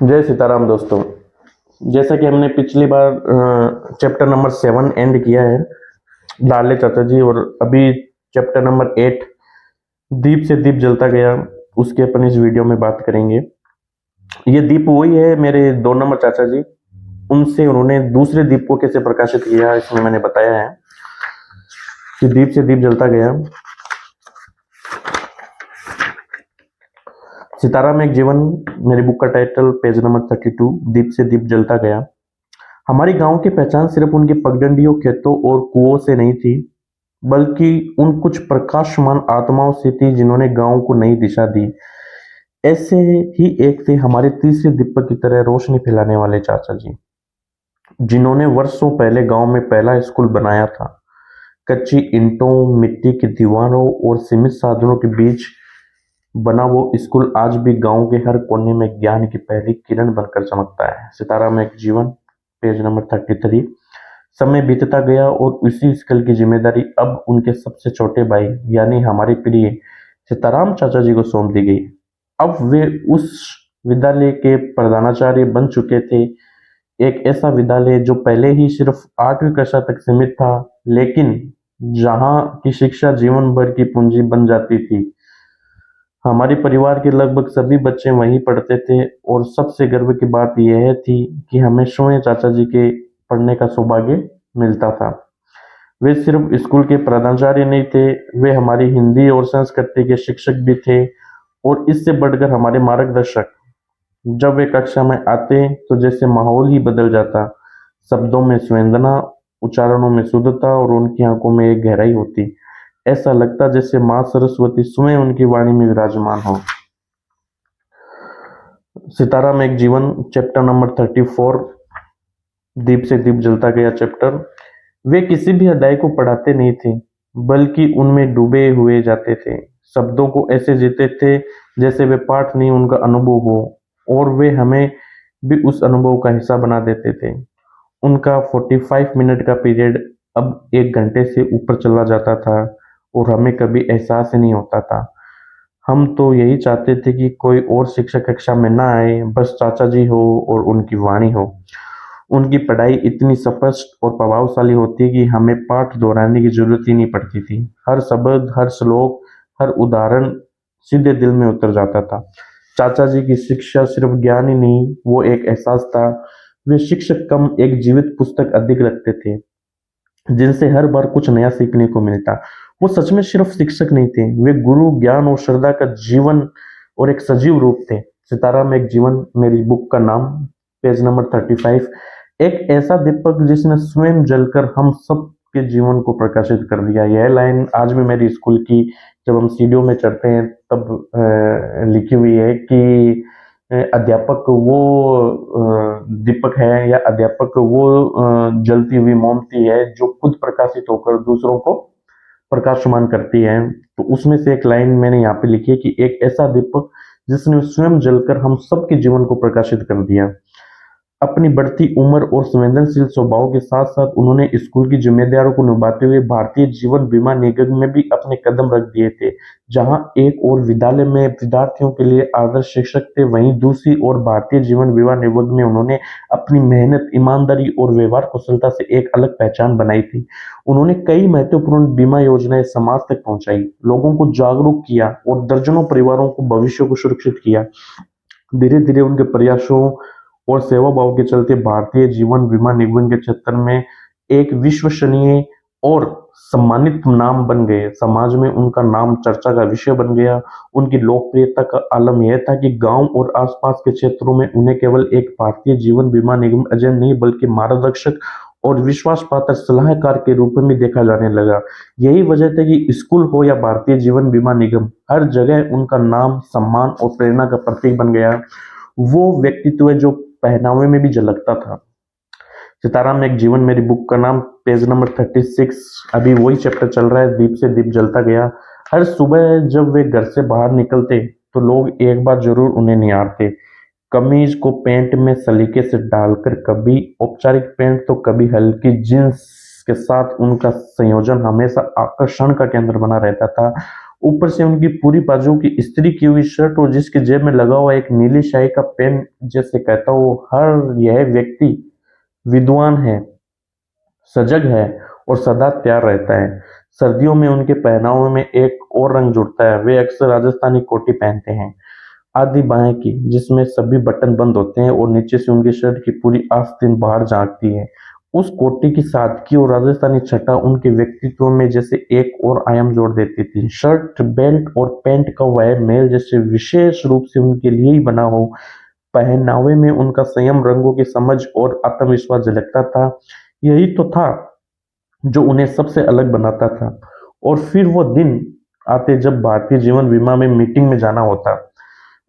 जय सीताराम दोस्तों। जैसा कि हमने पिछली बार चैप्टर नंबर 7 एंड किया है लाडले चाचा जी, और अभी चैप्टर नंबर 8 दीप से दीप जलता गया, उसके अपन इस वीडियो में बात करेंगे। ये दीप वही है मेरे 2 नंबर चाचा जी, उनसे उन्होंने दूसरे दीप को कैसे प्रकाशित किया इसमें मैंने बताया है कि दीप से दीप जलता गया। सिताराम एक जीवन, मेरी बुक का टाइटल, पेज नंबर 32, दीप से दीप जलता गया। हमारी गांव की पहचान सिर्फ उनकी पगडंडियों, खेतों और कुओं से नहीं थी, बल्कि उन कुछ प्रकाशमान आत्माओं से थी जिन्होंने गांव को नई दिशा दी। ऐसे ही एक थे हमारे तीसरे दीपक की तरह रोशनी फैलाने वाले चाचा जी, जिन्होंने वर्षों पहले गांव में पहला स्कूल बनाया था। कच्ची ईंटों, मिट्टी की दीवारों और सीमित साधनों के बीच बना वो स्कूल आज भी गांव के हर कोने में ज्ञान की पहली किरण बनकर चमकता है। सितारा में एक जीवन, पेज नंबर 33। समय बीतता गया और उसी स्कूल की जिम्मेदारी अब उनके सबसे छोटे भाई यानी हमारे प्रिय सीताराम चाचा जी को सौंप दी गई। अब वे उस विद्यालय के प्रधानाचार्य बन चुके थे। एक ऐसा विद्यालय जो पहले ही सिर्फ 8वीं कक्षा तक सीमित था, लेकिन जहां की शिक्षा जीवन भर की पूंजी बन जाती थी। हमारे परिवार के लगभग सभी बच्चे वहीं पढ़ते थे और सबसे गर्व की बात यह थी कि हमें स्वयं चाचा जी के पढ़ने का सौभाग्य मिलता था। वे सिर्फ स्कूल के प्रधानाचार्य नहीं थे, वे हमारी हिंदी और संस्कृति के शिक्षक भी थे, और इससे बढ़कर हमारे मार्गदर्शक। जब वे कक्षा में आते तो जैसे माहौल ही बदल जाता। शब्दों में संवेदना, उच्चारणों में शुद्धता और उनकी आंखों में एक गहराई होती। ऐसा लगता जैसे माँ सरस्वती स्वयं उनकी वाणी में विराजमान हो। सितारा में एक जीवन, चैप्टर नंबर 34, दीप से दीप जलता गया चैप्टर। वे किसी भी अध्याय को पढ़ाते नहीं थे, बल्कि उनमें डूबे हुए जाते थे। शब्दों को ऐसे जीते थे जैसे वे पाठ नहीं उनका अनुभव हो, और वे हमें भी उस अनुभव का हिस्सा बना देते थे। उनका 45 मिनट का पीरियड अब 1 घंटे से ऊपर चला जाता था और हमें कभी एहसास ही नहीं होता था। हम तो यही चाहते थे कि कोई और शिक्षक कक्षा में ना आए, बस चाचा जी हो और उनकी वाणी हो। उनकी पढ़ाई इतनी स्पष्ट और प्रभावशाली होती कि हमें पाठ दोहराने की जरूरत ही नहीं पड़ती थी। हर शब्द, हर श्लोक, हर उदाहरण सीधे दिल में उतर जाता था। चाचा जी की शिक्षा सिर्फ ज्ञान ही नहीं, वो एक एहसास था। वे शिक्षक कम एक जीवित पुस्तक अधिक लगते थे, जिनसे हर बार कुछ नया सीखने को मिलता। वो सच में सिर्फ शिक्षक नहीं थे, वे गुरु, ज्ञान और श्रद्धा का जीवन और एक सजीव रूप थे। सितारा में एक जीवन, मेरी बुक का नाम, पेज नंबर 35। एक ऐसा दीपक जिसने स्वयं जलकर हम सब के जीवन को प्रकाशित कर दिया। यह लाइन आज भी मेरी स्कूल की, जब हम सीढ़ियों में चढ़ते हैं तब लिखी हुई है कि अध्यापक वो दीपक है, या अध्यापक वो जलती हुई मोमबत्ती है जो खुद प्रकाशित होकर दूसरों को प्रकाशमान करती है। तो उसमें से एक लाइन मैंने यहाँ पे लिखी है कि एक ऐसा दीपक जिसने स्वयं जलकर हम सबके जीवन को प्रकाशित कर दिया। अपनी बढ़ती उम्र और संवेदनशील स्वभाव के साथ साथ उन्होंने स्कूल की जिम्मेदारियों को निभाते हुए भारतीय जीवन बीमा निगम में भी अपने कदम रख दिए थे। जहां एक और विद्यालय में विद्यार्थियों के लिए आदर्श शिक्षक थे, वहीं दूसरी ओर भारतीय जीवन बीमा निगम में उन्होंने अपनी मेहनत, ईमानदारी और व्यवहार कुशलता से एक अलग पहचान बनाई थी। उन्होंने कई महत्वपूर्ण बीमा योजनाएं समाज तक पहुंचाई, लोगों को जागरूक किया और दर्जनों परिवारों को भविष्य को सुरक्षित किया। धीरे धीरे उनके प्रयासों और सेवा भाव के चलते भारतीय जीवन बीमा निगम के क्षेत्र में एक विश्वसनीय और सम्मानित नाम बन गए। समाज में उनका नाम चर्चा का विषय बन गया। उनकी लोकप्रियता का आलम यह था कि गांव और आसपास के क्षेत्रों में उन्हें केवल एक भारतीय जीवन बीमा निगम एजेंट नहीं, बल्कि मार्गदर्शक और विश्वास पात्र सलाहकार के रूप में देखा जाने लगा। यही वजह थी कि स्कूल हो या भारतीय जीवन बीमा निगम, हर जगह उनका नाम, सम्मान और प्रेरणा का प्रतीक बन गया। वो व्यक्तित्व है जो पहनावे में भी झलकता था। सितारा में एक जीवन, मेरी बुक का नाम, पेज नंबर 36। अभी वही चैप्टर चल रहा है, दीप से दीप जलता गया। हर सुबह जब वे घर से बाहर निकलते तो लोग एक बार जरूर उन्हें निहारते। कमीज को पैंट में सलीके से डालकर, कभी औपचारिक पैंट तो कभी हल्की जींस के साथ उनका संयोजन हमेशा आकर्षण का केंद्र बना रहता था। ऊपर से उनकी पूरी बाजू की इस्त्री की हुई शर्ट और जिसकी जेब में लगा हुआ एक नीली शाही का पेन जैसे कहता वो हर यह व्यक्ति विद्वान है, सजग है और सदा तैयार रहता है। सर्दियों में उनके पहनावे में एक और रंग जुड़ता है। वे अक्सर राजस्थानी कोटी पहनते हैं, आधी बाएं की, जिसमें सभी बटन बंद होते हैं और नीचे से उनकी शर्ट की पूरी आस्तीन बाहर झांकती है। उस कोटी की सादगी और राजस्थानी छटा उनके व्यक्तित्व में जैसे एक और आयाम जोड़ देती थी। शर्ट, बेल्ट और पैंट का वह मेल जैसे विशेष रूप से उनके लिए ही बना हो। पहनावे में उनका संयम, रंगों की समझ और आत्मविश्वास झलकता था। यही तो था जो उन्हें सबसे अलग बनाता था। और फिर वो दिन आते जब भारतीय जीवन बीमा में मीटिंग में जाना होता।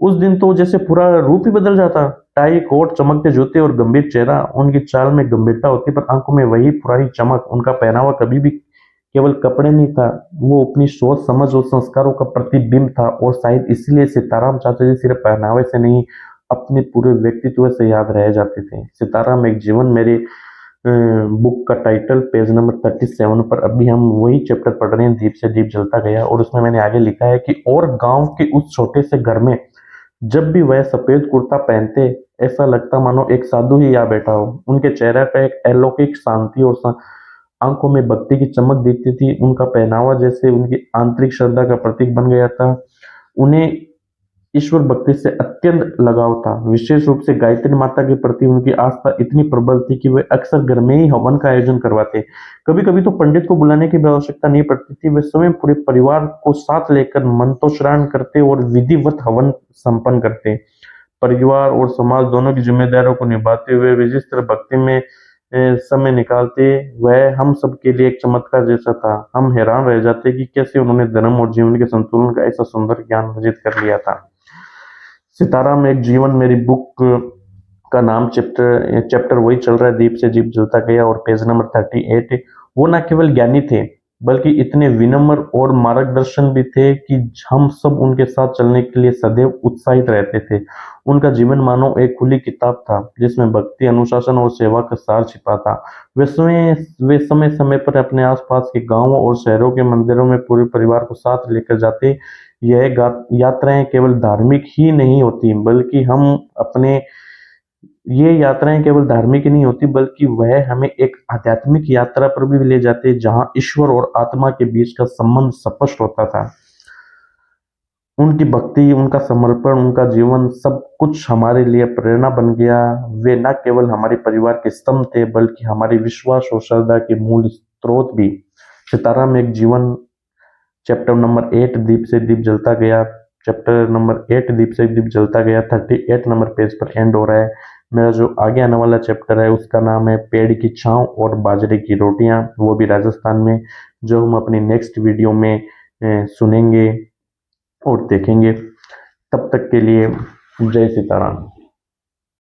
उस दिन तो जैसे पूरा रूप ही बदल जाता। टाई, कोट, चमकते जूते और गंभीर चेहरा। उनकी चाल में गंभीरता होती पर आंखों में वही पुरानी चमक। उनका पहनावा कभी भी केवल कपड़े नहीं था, वो अपनी सोच, समझ और संस्कारों का प्रतिबिंब था। और शायद इसलिए सीताराम चाचा जी सिर्फ पहनावे से नहीं, अपने पूरे व्यक्तित्व से याद रह जाते थे। सीताराम एक जीवन मेरे बुक का टाइटल पेज नंबर 37 पर अभी हम वही चैप्टर पढ़ रहे हैं, दीप से दीप जलता गया। और उसमें मैंने आगे लिखा है कि और गांव के उस छोटे से घर में जब भी वह सफेद कुर्ता पहनते, ऐसा लगता मानो एक साधु ही आ बैठा हो। उनके चेहरे पर एक अलौकिक शांति और आंखों में भक्ति की चमक दिखती थी। उनका पहनावा जैसे उनकी आंतरिक श्रद्धा का प्रतीक बन गया था। उन्हें ईश्वर भक्ति से अत्यंत लगाव था। विशेष रूप से गायत्री माता के प्रति उनकी आस्था इतनी प्रबल थी कि वे अक्सर घर में ही हवन का आयोजन करवाते। कभी कभी तो पंडित को बुलाने की भी आवश्यकता नहीं पड़ती थी। वे स्वयं पूरे परिवार को साथ लेकर मंत्रोच्चारण करते और विधिवत हवन संपन्न करते। परिवार और समाज दोनों की जिम्मेदारियों को निभाते हुए वे जिस तरह भक्ति में समय निकालते, वह हम सबके लिए एक चमत्कार जैसा था। हम हैरान रह जाते कि कैसे उन्होंने धर्म और जीवन के संतुलन का ऐसा सुंदर ज्ञान अर्जित कर लिया था। सिताराम एक जीवन मेरी बुक का नाम चैप्टर वही चल रहा है, दीप से दीप जलता गया और पेज नंबर 38। वो ना केवल ज्ञानी थे बल्कि इतने विनम्र और मार्गदर्शन भी थे कि हम सब उनके साथ चलने के लिए सदैव उत्साहित रहते थे। उनका जीवन मानो एक खुली किताब था जिसमें भक्ति, अनुशासन और सेवा का सार छिपा था। वे समय समय पर अपने आसपास के गांवों और शहरों के मंदिरों में पूरे परिवार को साथ लेकर जाते। यह यात्राएं केवल धार्मिक ही नहीं होती बल्कि हम अपने ये यात्राएं केवल धार्मिक ही नहीं होती बल्कि वह हमें एक आध्यात्मिक यात्रा पर भी ले जाते जहां ईश्वर और आत्मा के बीच का संबंध स्पष्ट होता था। उनकी भक्ति, उनका समर्पण, उनका जीवन सब कुछ हमारे लिए प्रेरणा बन गया। वे न केवल हमारे परिवार के स्तंभ थे बल्कि हमारे विश्वास और श्रद्धा के मूल स्रोत भी। सीताराम एक जीवन चैप्टर नंबर 8 दीप से दीप जलता गया, चैप्टर नंबर 8 दीप से दीप जलता गया 38 नंबर पेज पर एंड हो रहा है। मेरा जो आगे आने वाला चैप्टर है उसका नाम है पेड़ की छांव और बाजरे की रोटियां, वो भी राजस्थान में, जो हम अपनी नेक्स्ट वीडियो में सुनेंगे और देखेंगे। तब तक के लिए जय सीताराम।